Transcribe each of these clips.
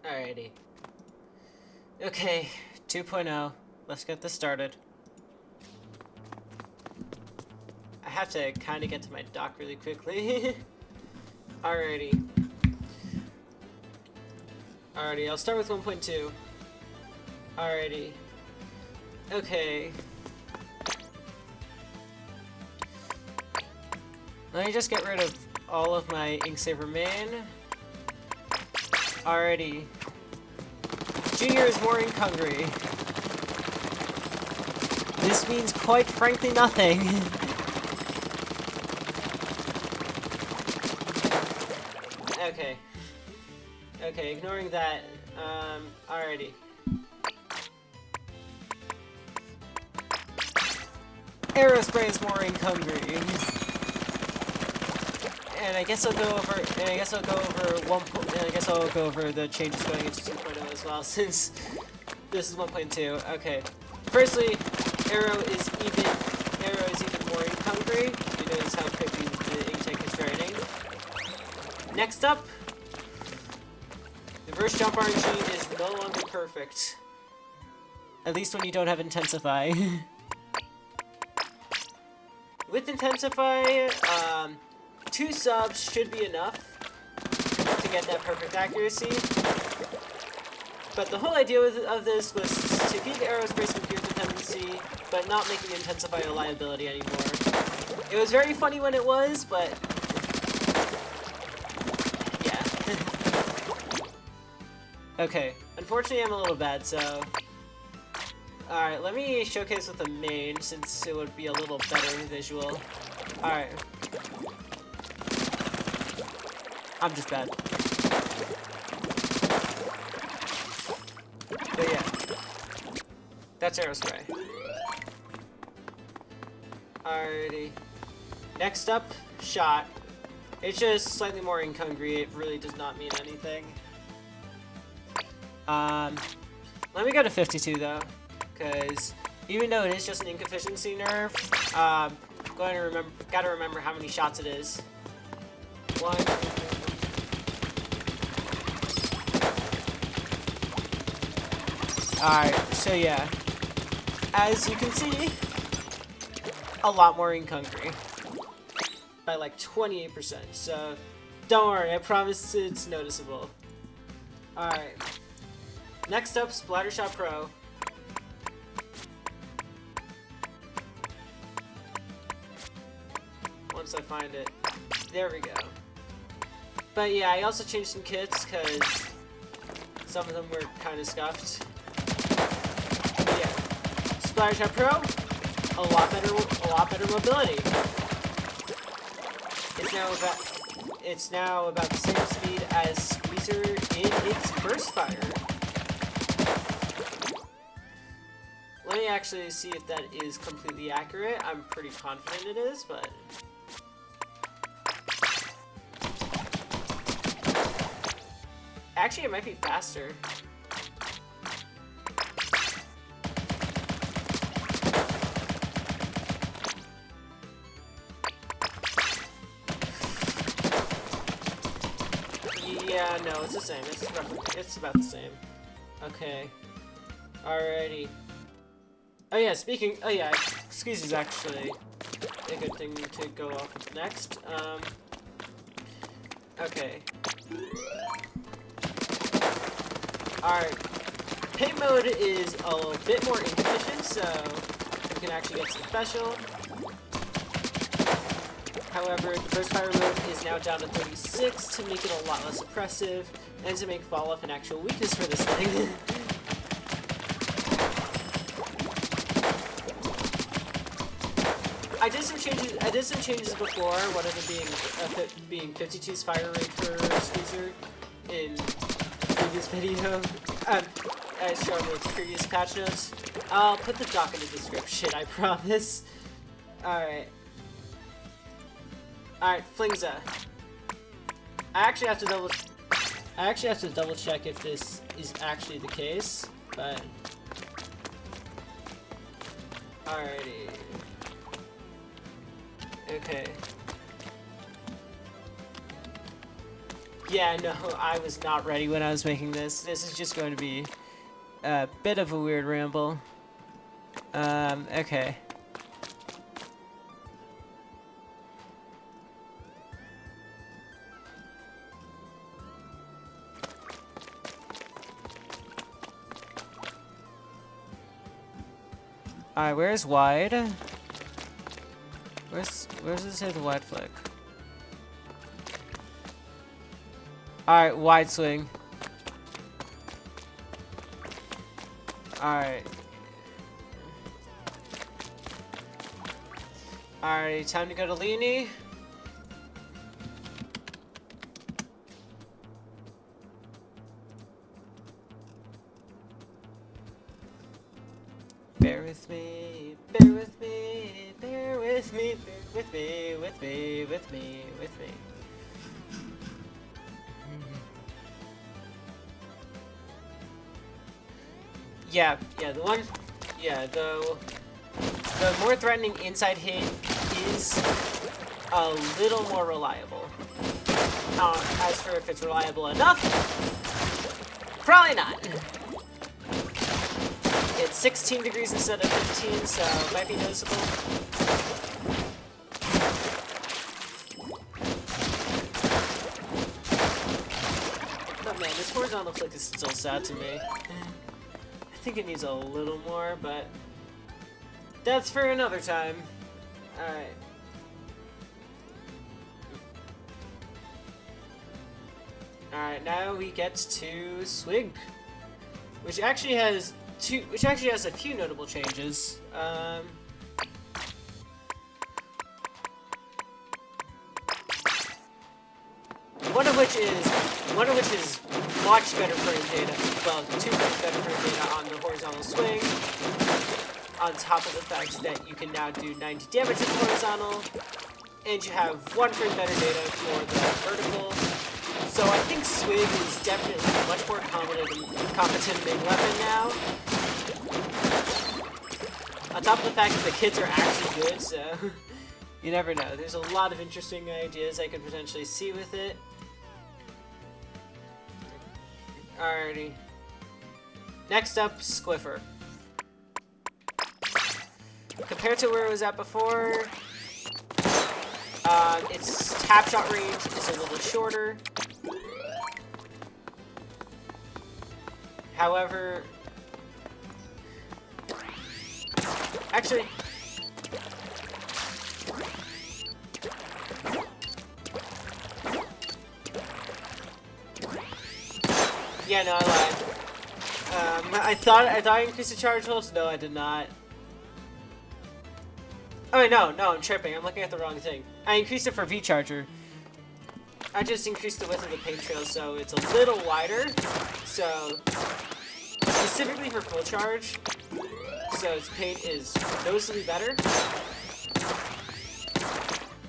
Alrighty. Okay, 2.0. Let's get this started. I have to kind of get to my dock really quickly. Alrighty. Alrighty, I'll start with 1.2. Alrighty. Okay. Let me just get rid of all of my Inksaber main. Alrighty. Junior is more ink hungry. This means quite frankly nothing. Okay. Okay, ignoring that. Alrighty. Aerospray is more ink hungry. And I guess I'll go over. And I guess I'll go over and I guess I'll go over the changes going into 2.0 as well, since this is 1.2. Okay. Firstly, Arrow is even more ink hungry. You notice how quickly the ink tank is draining. Next up, the reverse jump RNG is no longer perfect. At least when you don't have Intensify. With Intensify, 2 subs should be enough to get that perfect accuracy. But the whole idea of this was to give Aerospace some gear dependency, but not making Intensify a liability anymore. It was very funny when it was, but yeah. Okay, unfortunately I'm a little bad, so... Alright, let me showcase with the main, since it would be a little better visual. Alright. I'm just bad. But yeah. That's Aerospray. Alrighty. Next up, Shot. It's just slightly more ink hungry. It really does not mean anything. Let me go to 52 though, because even though it is just an ink efficiency nerf, gotta remember how many shots it is. 1. Alright, so yeah. As you can see, a lot more ink hungry. By like 28%, so don't worry, I promise it's noticeable. Alright. Next up, Splattershot Pro. Once I find it. There we go. But yeah, I also changed some kits because some of them were kind of scuffed. But yeah, Splattershot Pro, a lot better mobility. It's now about the same speed as Squeezer in its burst fire. Let me actually see if that is completely accurate. I'm pretty confident it is, but... Actually, it might be faster. Yeah, no, it's the same. It's about the same. Okay. Alrighty. Oh yeah, Squeeze is actually a good thing to go off with next. Okay. Alright. Paint mode is a bit more inefficient, so you can actually get some special. However, the burst fire mode is now down to 36 to make it a lot less oppressive, and to make fall off an actual weakness for this thing. I did some changes before, one of them being 52's fire rate for Squeezer in the previous video, as shown with previous patch notes. I'll put the doc in the description, I promise. Alright. Alright, Flingza. I actually have to double check if this is actually the case, but... Alrighty. Okay. Yeah, no, I was not ready when I was making this. This is just going to be a bit of a weird ramble. Okay. Alright, where's wide? Where's it say the wide flick? Alright, wide swing. Alright. Alright, time to go to Leanie. Bear with me, bear with me, bear with me, bear with me, with me, with me, with me. Yeah, the more threatening inside hit is a little more reliable. As for if it's reliable enough, probably not. It's 16 degrees instead of 15, so it might be noticeable. But man, this horizontal flick is still sad to me. I think it needs a little more, but that's for another time. Alright. Alright, now we get to Swig, which actually has a few notable changes. One of which is much better frame data. Well, 2 frames better frame data on the horizontal swing. On top of the fact that you can now do 90 damage with the horizontal, and you have 1 frame better data for the vertical. So I think Swig is definitely a much more competent main weapon now. On top of the fact that the kits are actually good, so you never know. There's a lot of interesting ideas I could potentially see with it. Alrighty. Next up, Squiffer. Compared to where it was at before, its tap shot range is a little shorter. However, actually, yeah, no, I lied. I thought I increased the charge holds. No, I did not. Oh wait, no, I'm tripping. I'm looking at the wrong thing. I increased it for V-Charger. I just increased the width of the paint trail so it's a little wider. So, specifically for full charge, so its paint is noticeably better.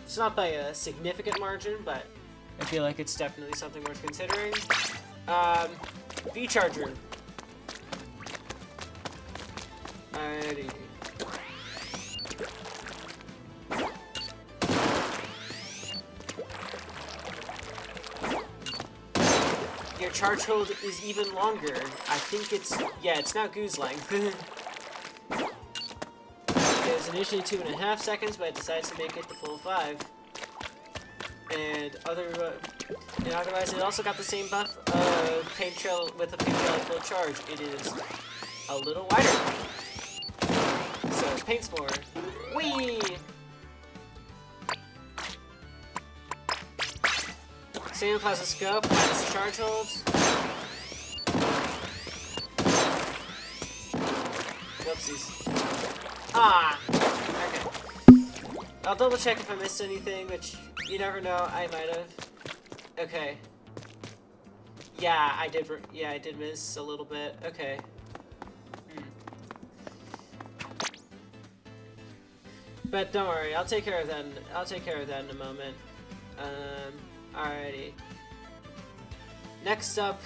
It's not by a significant margin, but I feel like it's definitely something worth considering. V-Charger. Alrighty. Your charge hold is even longer. I think it's now goose length. It was initially 2.5 seconds, but I decided to make it the full 5. And otherwise, it also got the same buff of paint trail with a paint trail at full charge. It is a little wider, so it paints more. Whee! Same plasma scope, minus charge holds. Whoopsies. Ah! Okay. I'll double check if I missed anything, which you never know, I might have. Okay. Yeah, I did miss a little bit. Okay. But don't worry, I'll take care of that in a moment. Alrighty. Next up,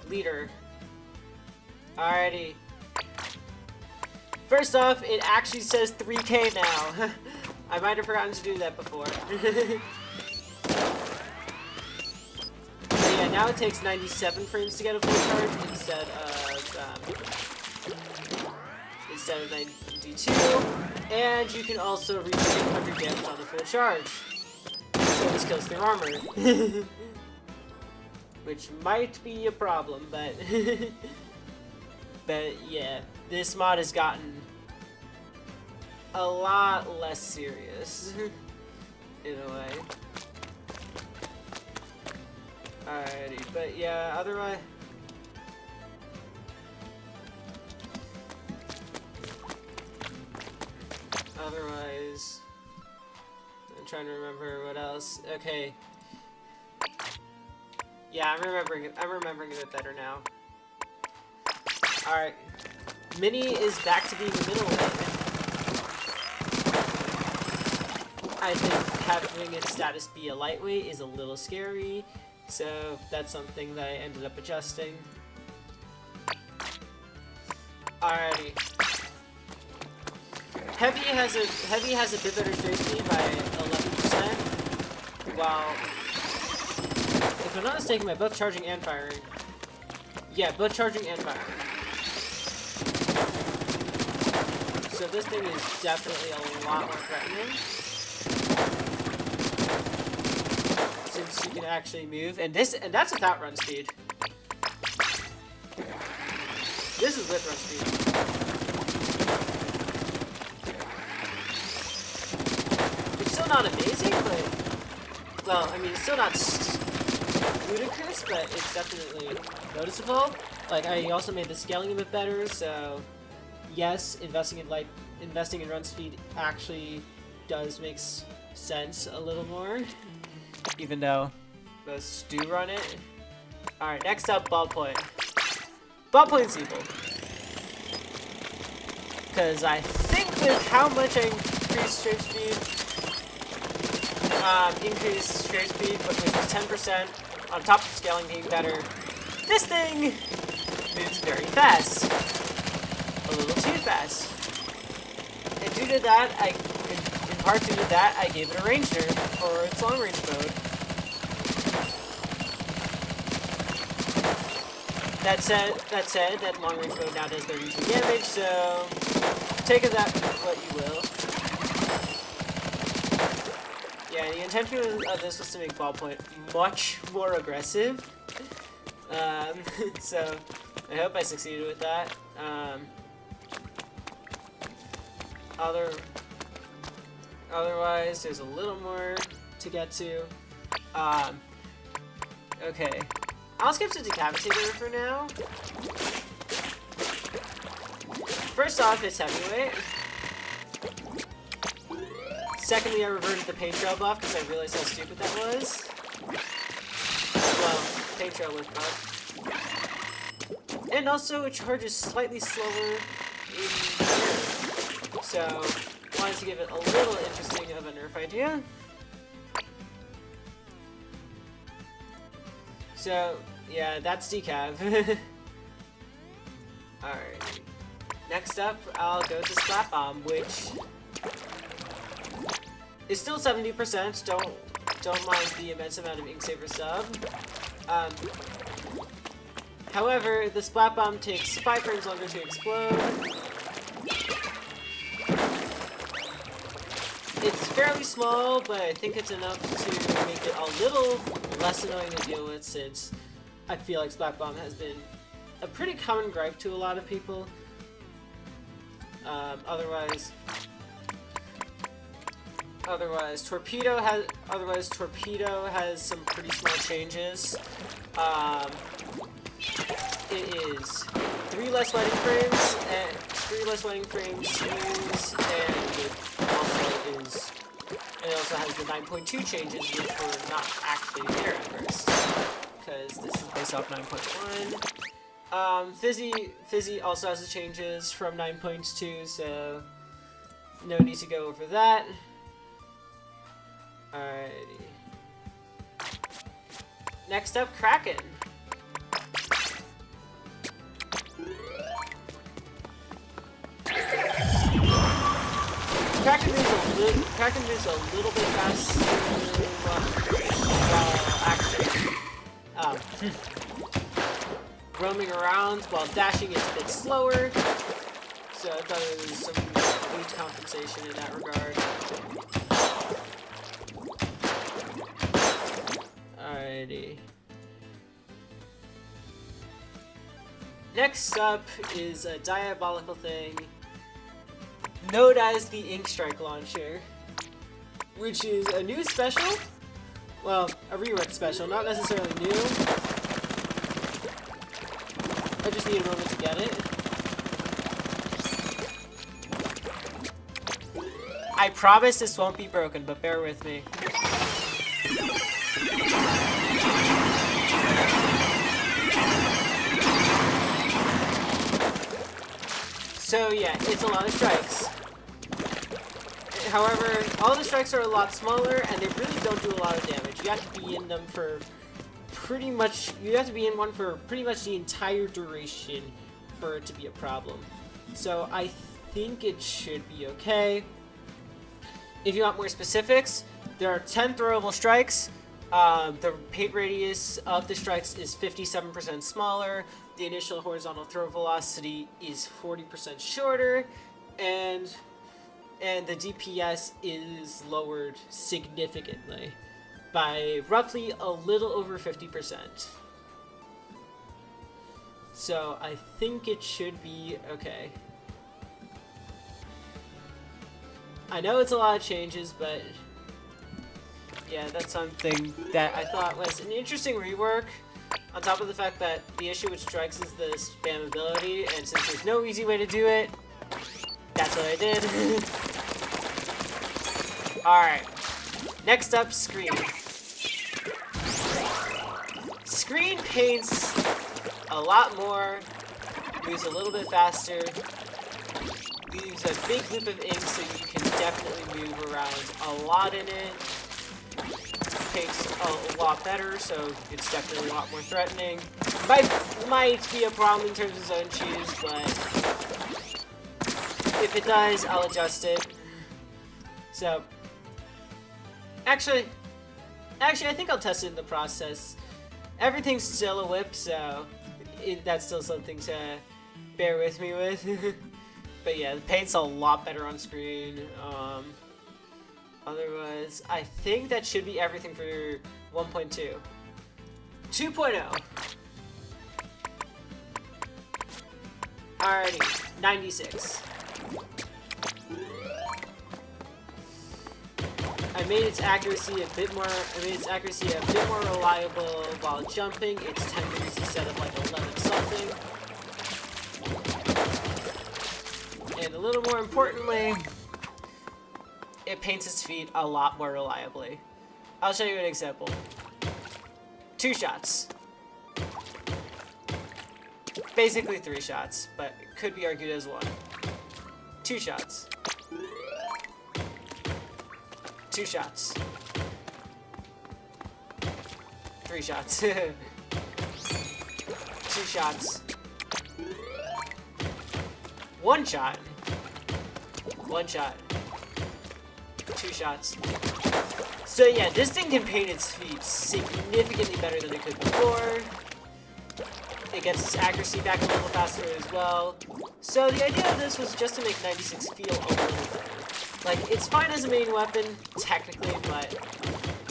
leader. Alrighty. First off, it actually says 3K now. I might have forgotten to do that before. But yeah, now it takes 97 frames to get a full charge instead of 92, and you can also reach 800 damage on the full charge. So this kills their armor. Which might be a problem, but but yeah, this mod has gotten a lot less serious in a way. Alrighty, but yeah, otherwise I'm trying to remember what else. Okay. Yeah, I'm remembering it a bit better now. Alright. Mini is back to being a middleweight. I think having its status be a lightweight is a little scary, so that's something that I ended up adjusting. Alrighty. Heavy has a bit better straight speed by 11%, while, if I'm not mistaken, by both charging and firing. Yeah, both charging and firing. So this thing is definitely a lot more threatening, since you can actually move, and that's without run speed. This is with run speed. Still not amazing, but, well, I mean, it's still not ludicrous, but it's definitely noticeable. Like, I also made the scaling a bit better, so yes, investing in run speed actually does make sense a little more, even though most do run it. Alright, next up, ballpoint. Ballpoint's evil. Because I think with how much I increased straight speed, increased straight speed, but with 10% on top of scaling being better, this thing moves very fast. A little too fast. And due to that, in part due to that, I gave it a range nerf for its long range mode. That said, that long range mode now does 32 damage, so take of that what you will. Yeah, the intention of this was to make ballpoint much more aggressive. So I hope I succeeded with that. Otherwise, there's a little more to get to. Okay, I'll skip to Decapitator for now. First off, it's heavyweight. Secondly, I reverted the paint trail buff because I realized how stupid that was. Well, paint trail with buff. And also, it charges slightly slower in air. So, wanted to give it a little interesting of a nerf idea. So, yeah, that's Decav. Alright. Next up, I'll go to Splat Bomb, which is still 70%. Don't mind the immense amount of Inksaber sub. However, the Splat Bomb takes 5 frames longer to explode. It's fairly small, but I think it's enough to make it a little less annoying to deal with, since I feel like Splat Bomb has been a pretty common gripe to a lot of people. Otherwise, Torpedo has some pretty small changes. It is 3 less lighting frames to use, and it also has the 9.2 changes, which were not actually there at first, because this is based off 9.1. Fizzy also has the changes from 9.2, so no need to go over that. Alrighty. Next up, Kraken. Kraken moves a little bit faster, actually. roaming around while dashing is a bit slower. So I thought there was some good compensation in that regard. Alrighty. Next up is a diabolical thing known as the Ink Strike Launcher, which is a new special. Well, a reworked special, not necessarily new. I just need a moment to get it. I promise this won't be broken, but bear with me. So yeah, it's a lot of strikes. However, all the strikes are a lot smaller, and they really don't do a lot of damage. You have to be in them for pretty much, you have to be in one for pretty much the entire duration for it to be a problem. So I think it should be okay. If you want more specifics, there are 10 throwable strikes. The paint radius of the strikes is 57% smaller. The initial horizontal throw velocity is 40% shorter, and the DPS is lowered significantly by roughly a little over 50%. So I think it should be okay. I know it's a lot of changes, but yeah, that's something that I thought was an interesting rework. On top of the fact that the issue with strikes is the spammability, and since there's no easy way to do it, that's what I did. Alright, next up, Screen. Screen paints a lot more, moves a little bit faster, leaves a big loop of ink so you can definitely move around a lot in it. Paints a lot better, so it's definitely a lot more threatening. Might be a problem in terms of zone choose, but if it does, I'll adjust it. So, actually, I think I'll test it in the process. Everything's still a whip, so that's still something to bear with me with. But yeah, the paint's a lot better on screen. Otherwise, I think that should be everything for 1.2. 2.0. Alrighty, 96. I made its accuracy a bit more reliable while jumping. Its 10 degrees instead of like 11 something. And a little more importantly, it paints its feet a lot more reliably. I'll show you an example. 2 shots. Basically 3 shots, but it could be argued as 1. 2 shots. 2 shots. 3 shots. 2 shots. 1 shot. 1 shot. 2 shots. So yeah, this thing can paint its feet significantly better than it could before. It gets its accuracy back a little faster as well. So the idea of this was just to make 96 feel a little better. Like, it's fine as a main weapon, technically, but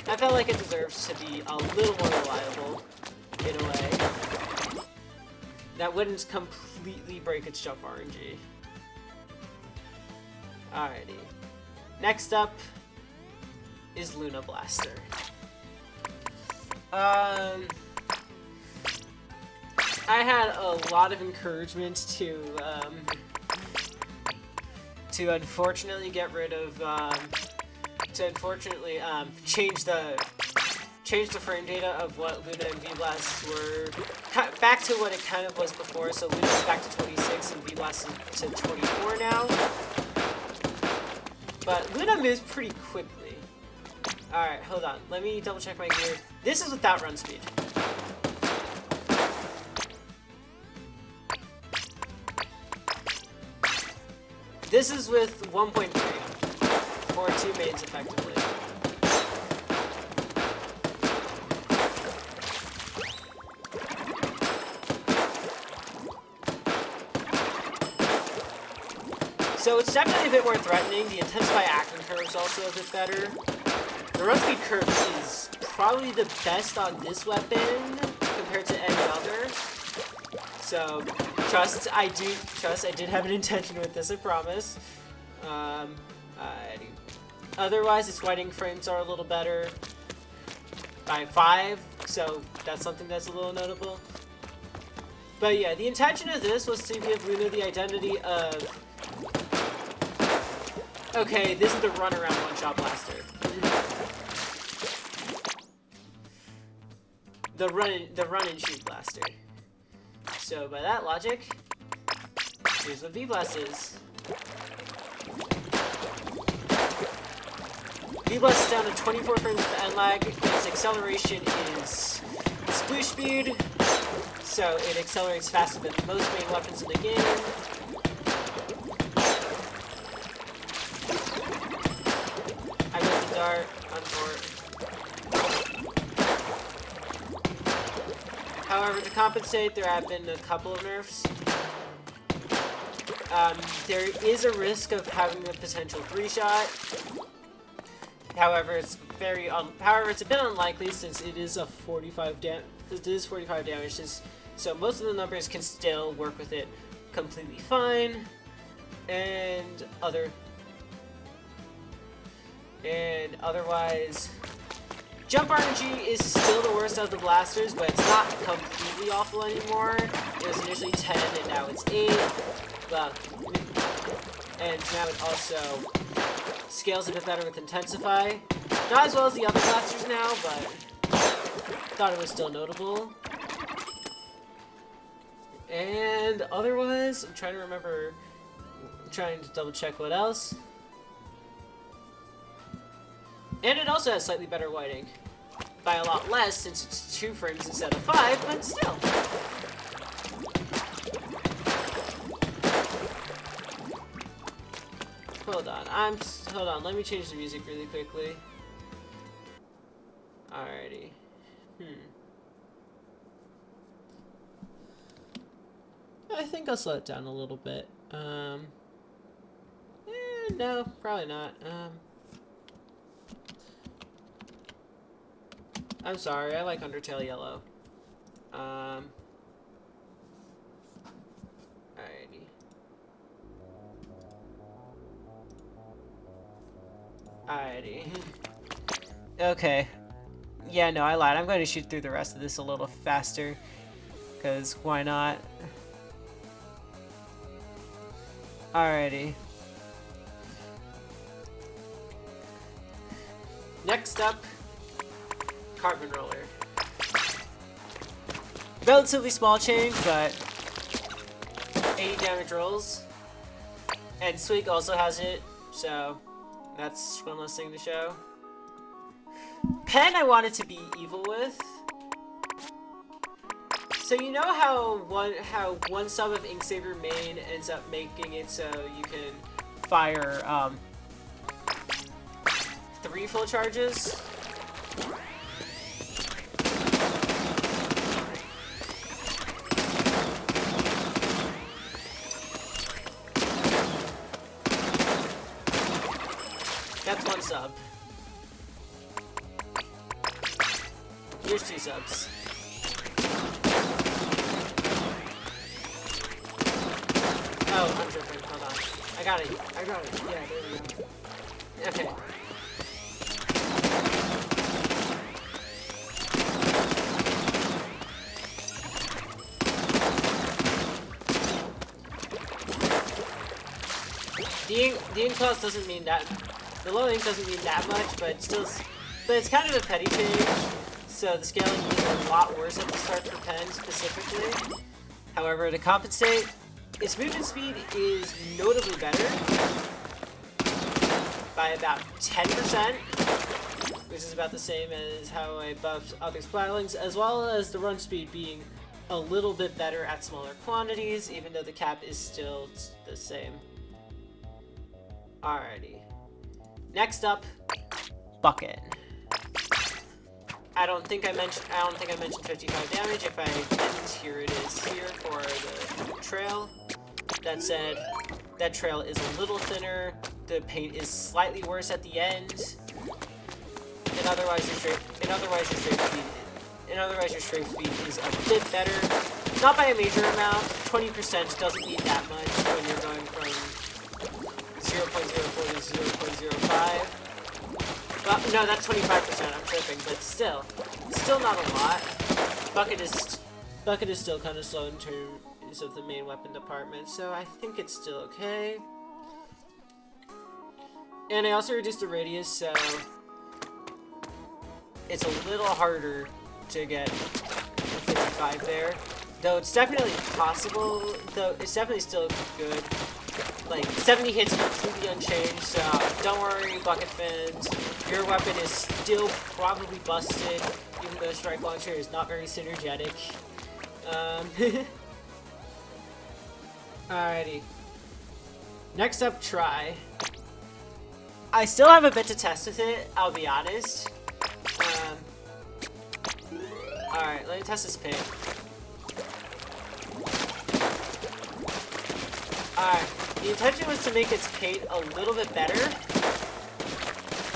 I felt like it deserves to be a little more reliable, in a way. That wouldn't completely break its jump RNG. Alrighty. Next up is Luna Blaster. I had a lot of encouragement to unfortunately get rid of, change the frame data of what Luna and V-Blast were back to what it kind of was before. So Luna's back to 26 and V-Blast is to 24 now. But Luna moves pretty quickly. Alright, hold on. Let me double check my gear. This is without run speed. This is with 1.3, or 2 mains effectively. So it's definitely a bit more threatening. The intensify action curve is also a bit better. The run speed curve is probably the best on this weapon compared to any other. So I did have an intention with this, I promise. Otherwise, its whiting frames are a little better by 5, so that's something that's a little notable. But yeah, the intention of this was to give Luna the identity of, okay, this is the runaround one-shot blaster. The run and shoot blaster. So by that logic, here's what V-Blast is. V-Blast is down to 24 frames of end lag. Its acceleration is sploosh speed, so it accelerates faster than most main weapons in the game. I got the dart on board. However, to compensate, there have been a couple of nerfs. There is a risk of having a potential 3-shot. However, it's a bit unlikely since it is a 45 damage. So most of the numbers can still work with it completely fine. And otherwise, jump RNG is still the worst of the blasters, but it's not completely awful anymore. It was initially 10 and now it's 8. And now it also scales a bit better with Intensify. Not as well as the other blasters now, but thought it was still notable. And otherwise, I'm trying to remember, trying to double check what else. And it also has slightly better whiting. By a lot less, since it's 2 frames instead of 5, but still. Hold on, let me change the music really quickly. Alrighty. I think I'll slow it down a little bit. No, probably not. I'm sorry, I like Undertale Yellow. Alrighty. Alrighty. Okay. Yeah, no, I lied. I'm going to shoot through the rest of this a little faster. Because why not? Alrighty. Next up, Carbon Roller. Relatively small change, but 80 damage rolls. And Swig also has it, so that's one less thing to show. Pen I wanted to be evil with. So you know how one sub of Inksaber main ends up making it so you can fire 3 full charges? That's 1 sub. Here's 2 subs. Oh, I'm tripping. Hold on. I got it. Yeah, there we go. Okay. The ink cost doesn't mean that. The low ink doesn't mean that much, but it's kind of a petty change. So the scaling is a lot worse at the start for Pen specifically. However, to compensate, its movement speed is notably better by about 10%, which is about the same as how I buffed other Splatterlings, as well as the run speed being a little bit better at smaller quantities, even though the cap is still the same. Alrighty. Next up, Bucket. I don't think I mentioned 55 damage. If I didn't, here it is here for the trail. That said, that trail is a little thinner. The paint is slightly worse at the end. And otherwise your strafe speed is a bit better. Not by a major amount. 20% doesn't mean that much when you're going from 0.04 to 0.05. Well, no, that's 25%. I'm tripping, but still not a lot. Bucket is still kind of slow in terms of the main weapon department, so I think it's still okay. And I also reduced the radius, so it's a little harder to get 55 there. Though it's definitely possible, though it's definitely still good. Like, 70 hits completely unchanged, so don't worry, Bucket fans. Your weapon is still probably busted, even though Strike Launcher is not very synergetic. Alrighty. Next up, Try. I still have a bit to test with it, I'll be honest. Alright, let me test this paint. Alright, the intention was to make its paint a little bit better.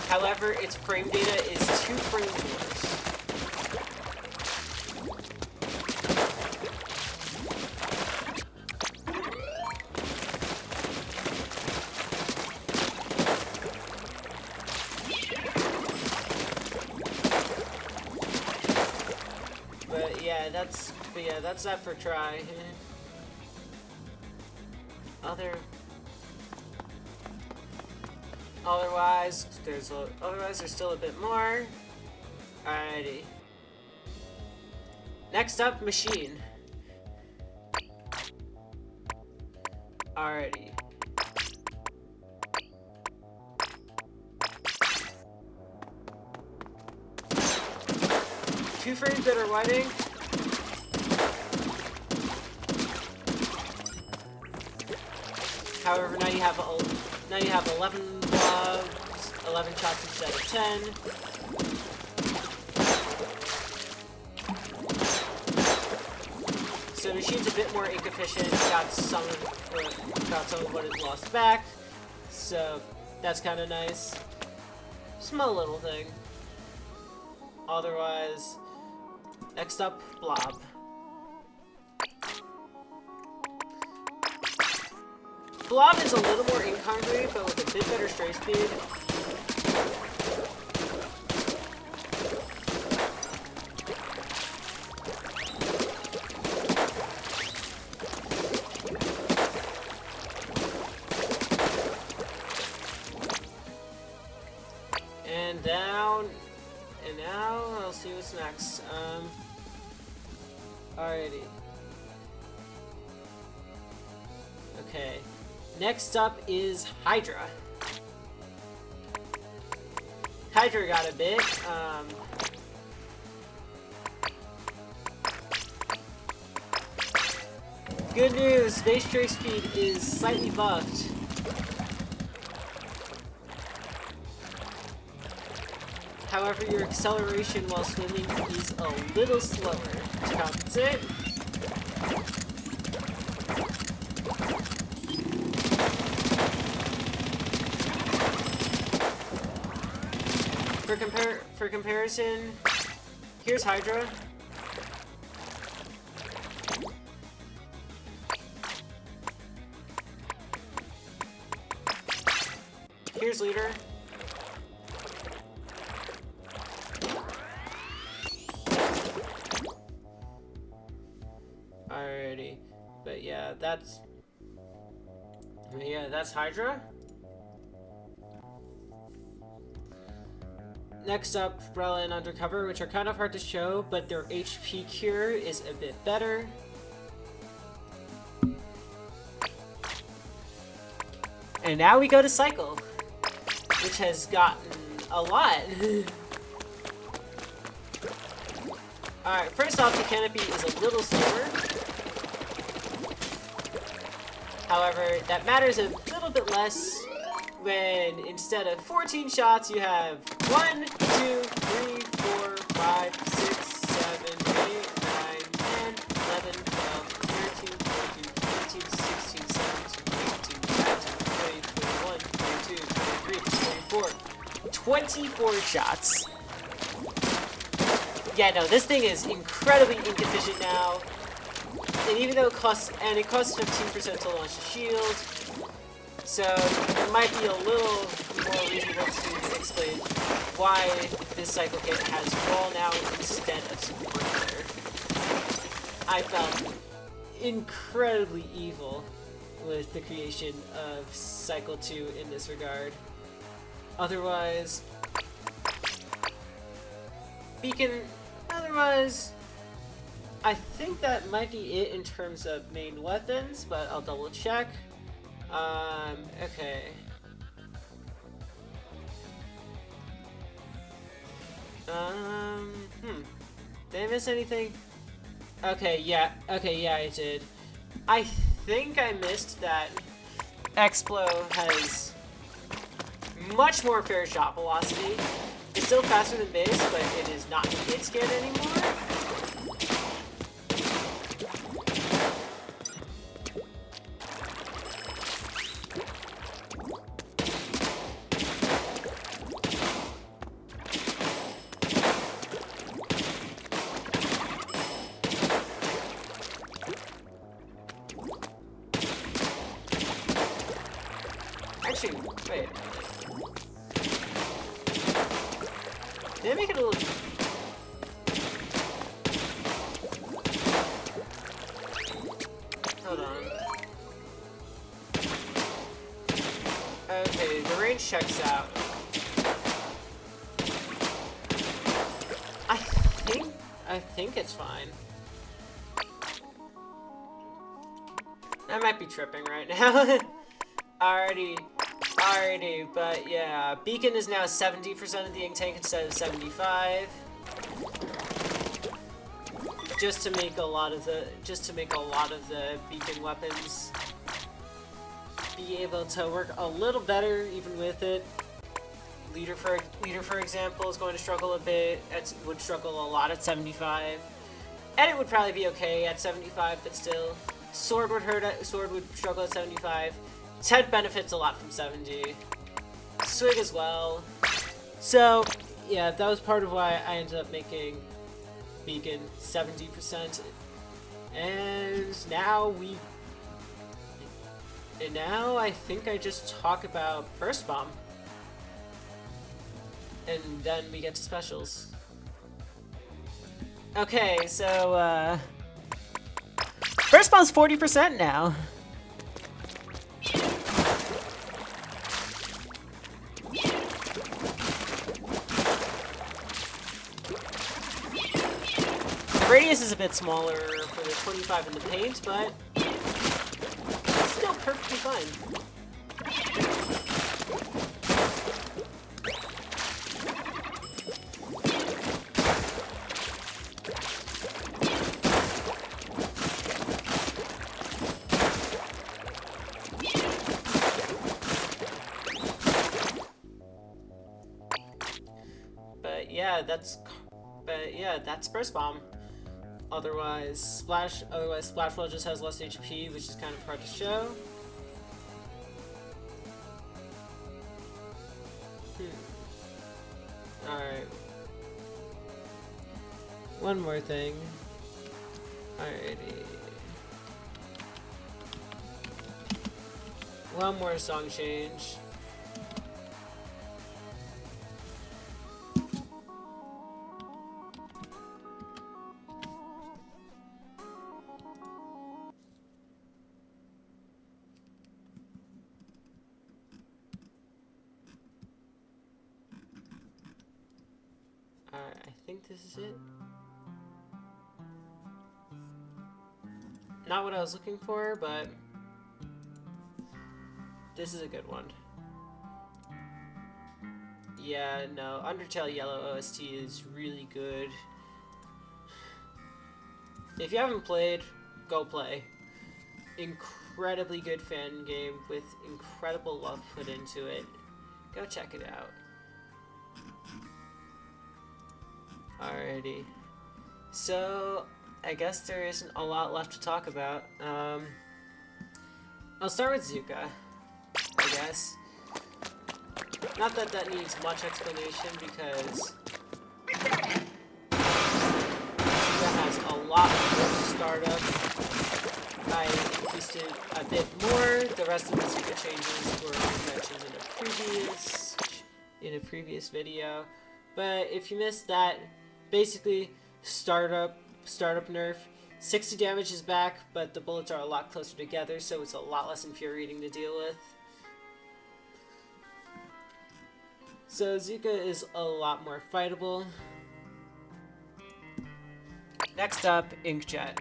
However, its frame data is 2 frames worse. But yeah, that's that for Try. Otherwise, there's still a bit more. Alrighty. Next up, Machine. Alrighty. Two frames better lighting. However, now you have 11 blobs, 11 shots instead of 10. So Machine's a bit more ink efficient. Got some of what it lost back. So that's kind of nice. Small little thing. Otherwise, next up, Blob. Blob is a little more ink hungry, but with a bit better strafe speed. And down, and now I'll see what's next. Alrighty. Okay. Next up is Hydra. Hydra got a bit. Good news, Space Trace Speed is slightly buffed. However, your acceleration while swimming is a little slower. To compensate. For comparison, here's Hydra. Here's Leader. Alrighty, but yeah, that's Hydra. Next up, Umbrella and Undercover, which are kind of hard to show, but their HP cure is a bit better. And now we go to Cycle, which has gotten a lot. Alright, first off, the canopy is a little slower. However, that matters a little bit less when instead of 14 shots, you have 1, 2, 3, 4, 5, 6, 7, 8, 9, 10, 11, 12, 13, 14, 15, 16, 17, 18, 24 shots. Yeah, no, this thing is incredibly inefficient now. And even though it costs 15% to launch a shield, so it might be a little more reasonable to explain why this cycle kit has roll now instead of sprinkler. I felt incredibly evil with the creation of Cycle 2 in this regard. Otherwise, I think that might be it in terms of main weapons, but I'll double check. Okay. Did I miss anything? Okay, yeah, I did. I think I missed that Explo has much more fair shot velocity. It's still faster than base, but it is not hit scan anymore. Actually, wait. Did I make it a little... Hold on. Okay, the range checks out. I think it's fine. I might be tripping right now. Alrighty, but yeah, Beacon is now 70% of the ink tank instead of 75. Just to make a lot of the Beacon weapons be able to work a little better even with it. Leader for example is going to struggle a bit. Would struggle a lot at 75. And it would probably be okay at 75, but still. Sword would struggle at 75. Ted benefits a lot from 70. Swig as well. So, yeah, that was part of why I ended up making Beacon 70%. And now I think I just talk about Burst Bomb. And then we get to specials. Okay, so, Burst Bomb's 40% now. The radius is a bit smaller for the 25 in the paint, but it's still perfectly fine. But yeah, that's Burst Bomb. Otherwise, Splash Wall just has less HP, which is kind of hard to show. Alright. One more thing. Alrighty. One more song change. I think this is it. Not what I was looking for, but this is a good one. Yeah, no, Undertale Yellow OST is really good. If you haven't played, go play. Incredibly good fan game with incredible love put into it. Go check it out. Alrighty. So, I guess there isn't a lot left to talk about. I'll start with Zuka, I guess. Not that that needs much explanation because that has a lot more startup. I increased it a bit more. The rest of the secret changes were mentioned in a previous video. But if you missed that, basically startup nerf. 60 damage is back, but the bullets are a lot closer together, so it's a lot less infuriating to deal with. So Zuka is a lot more fightable. Next up, Inkjet.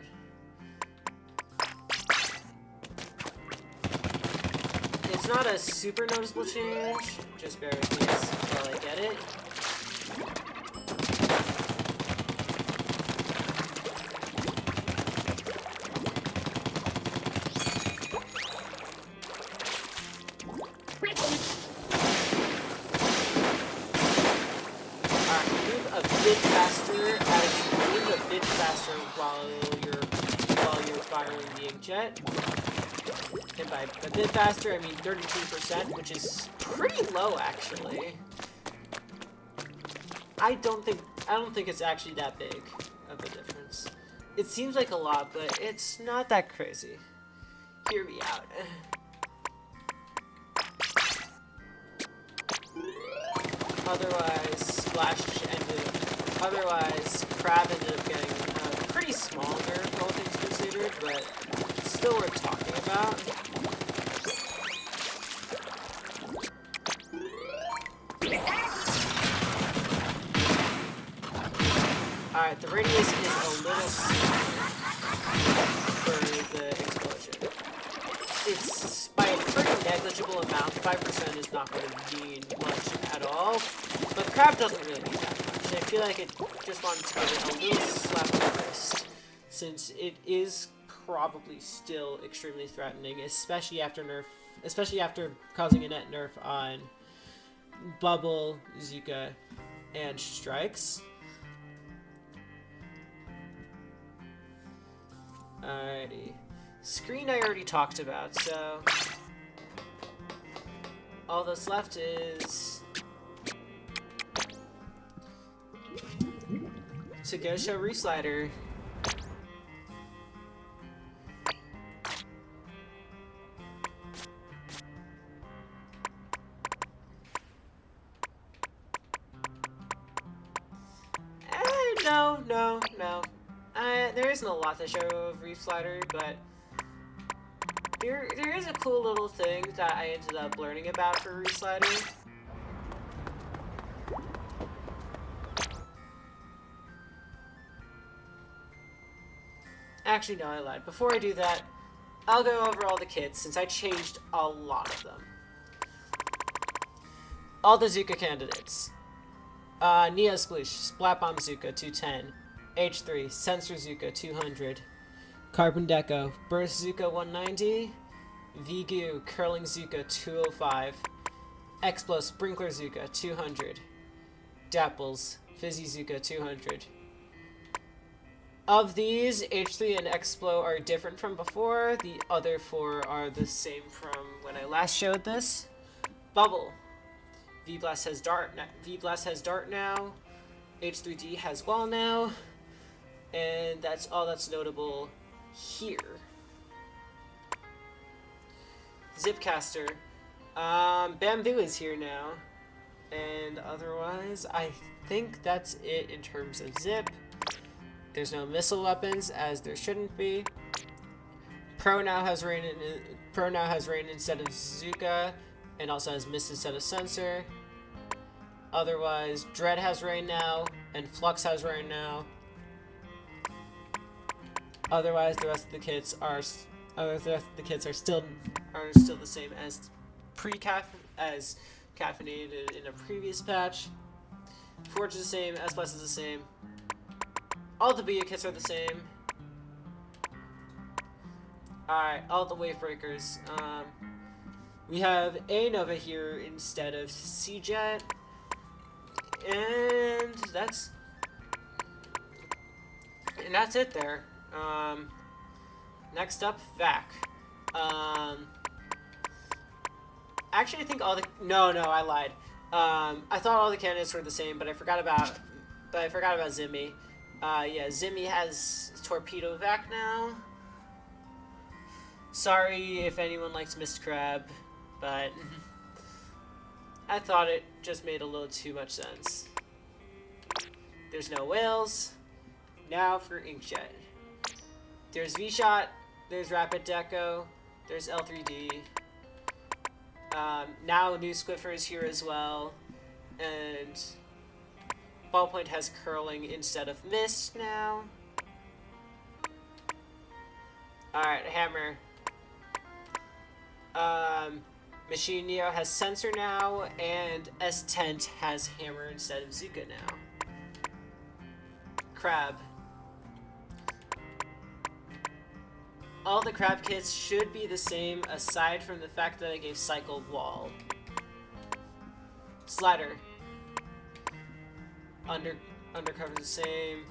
It's not a super noticeable change, just bear with me while I get it. While you're firing the inkjet. And by a bit faster, I mean 33%, which is pretty low actually. I don't think it's actually that big of a difference. It seems like a lot, but it's not that crazy. Hear me out. Otherwise, Crab ended up getting a pretty small nerf, all things considered, but still worth talking about. Alright, the radius is a little smaller for the explosion. It's by a pretty negligible amount. 5% is not going to mean much at all, but Crab doesn't really need that much. I feel like it just wanted to give it a little slap on the wrist, since it is probably still extremely threatening, especially after causing a net nerf on Bubble, Zuka, and Strikes. Alrighty. Screen I already talked about, so all that's left is to go show Reslider. No. There isn't a lot to show of Reslider, but there is a cool little thing that I ended up learning about for Reslider. Actually, no, I lied. Before I do that, I'll go over all the kits, since I changed a lot of them. All the Zuka candidates. Nia Sploosh, Splat Bomb Zuka, 210. H3, Sensor Zuka, 200. Carbon Deco, Burst Zuka, 190. Vigu, Curling Zuka, 205. Explo, Sprinkler Zuka, 200. Dapples, Fizzy Zuka, 200. Of these, H3 and Explo are different from before. The other four are the same from when I last showed this. Bubble. V-Blast has Dart now. H3D has Wall now. And that's all that's notable here. Zipcaster. Bamboo is here now. And otherwise, I think that's it in terms of Zip. There's no missile weapons, as there shouldn't be. Pro now has rain instead of Zuka, and also has Mist instead of Sensor. Otherwise, Dread has rain now, and Flux has rain now. Otherwise, the rest of the kits are still the same as caffeinated in a previous patch. Forge is the same. S Plus is the same. All the Bia kits are the same. Alright, all the wave breakers. We have A Nova here instead of C-Jet. And that's it there. Next up, Vac. Actually, I think all the... No, I lied. I thought all the candidates were the same, but I forgot about Zimmy. Yeah, Zimmy has Torpedo Vac now. Sorry if anyone likes Mist Crab, but I thought it just made a little too much sense. There's no whales. Now for Inkjet. There's V-Shot, there's Rapid Deco, there's L3D. Now new Squiffer is here as well, and Ballpoint has Curling instead of Mist now. Alright, Hammer. Machine Neo has Sensor now, and S-Tent has Hammer instead of Zuka now. Crab. All the crab kits should be the same, aside from the fact that I gave Cycle Wall. Slider. Undercover the same.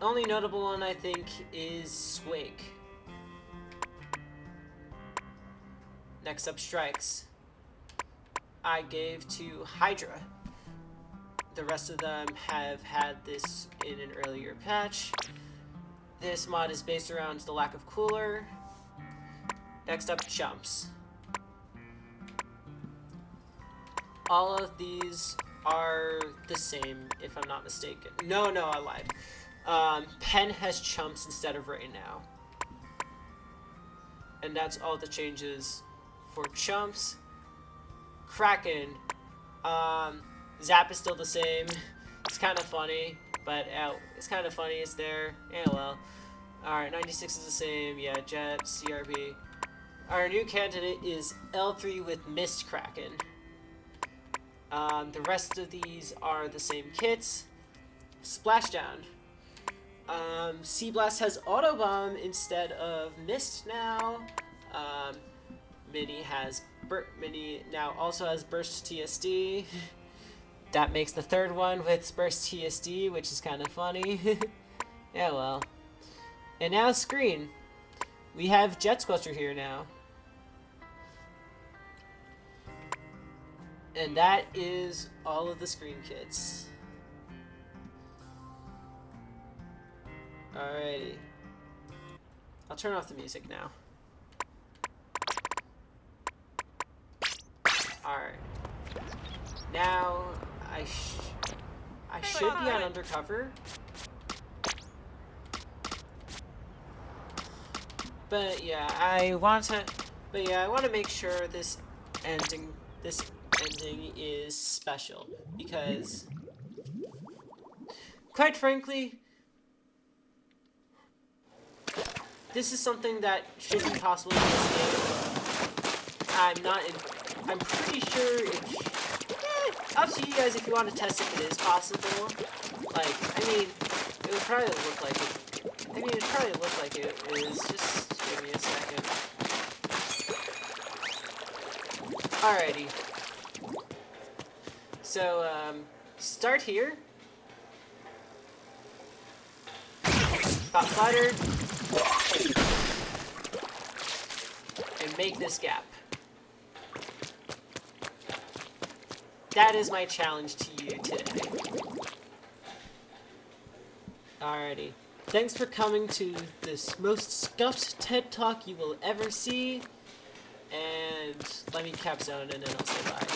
Only notable one, I think, is Swig. Next up, Strikes. I gave to Hydra. The rest of them have had this in an earlier patch. This mod is based around the lack of cooler. Next up, Jumps. All of these are the same, if I'm not mistaken. No, I lied. Pen has Chumps instead of right now. And that's all the changes for Chumps. Kraken. Zap is still the same. It's kind of funny, but it's kind of funny. It's there. Yeah, well. Alright, 96 is the same. Yeah, Jet, CRB. Our new candidate is L3 with Mist Kraken. The rest of these are the same kits. Splashdown. Sea Blast has Auto Bomb instead of Mist now. Mini now also has Burst TSD. That makes the third one with Burst TSD, which is kind of funny. Yeah, well. And now Screen. We have Jet Squelcher here now. And that is all of the Screen kits. Alrighty. I'll turn off the music now. Alright. Now, I should be on Undercover. But yeah, I want to make sure this ending is special, because quite frankly, this is something that should be possible in this game. I'm pretty sure up to you guys if you want to test if it is possible. Like, I mean, it would probably look like it. Is. Just give me a second. Alrighty. So, start here. Got fluttered. And make this gap. That is my challenge to you today. Alrighty. Thanks for coming to this most scuffed TED Talk you will ever see. And let me cap zone and then I'll say bye.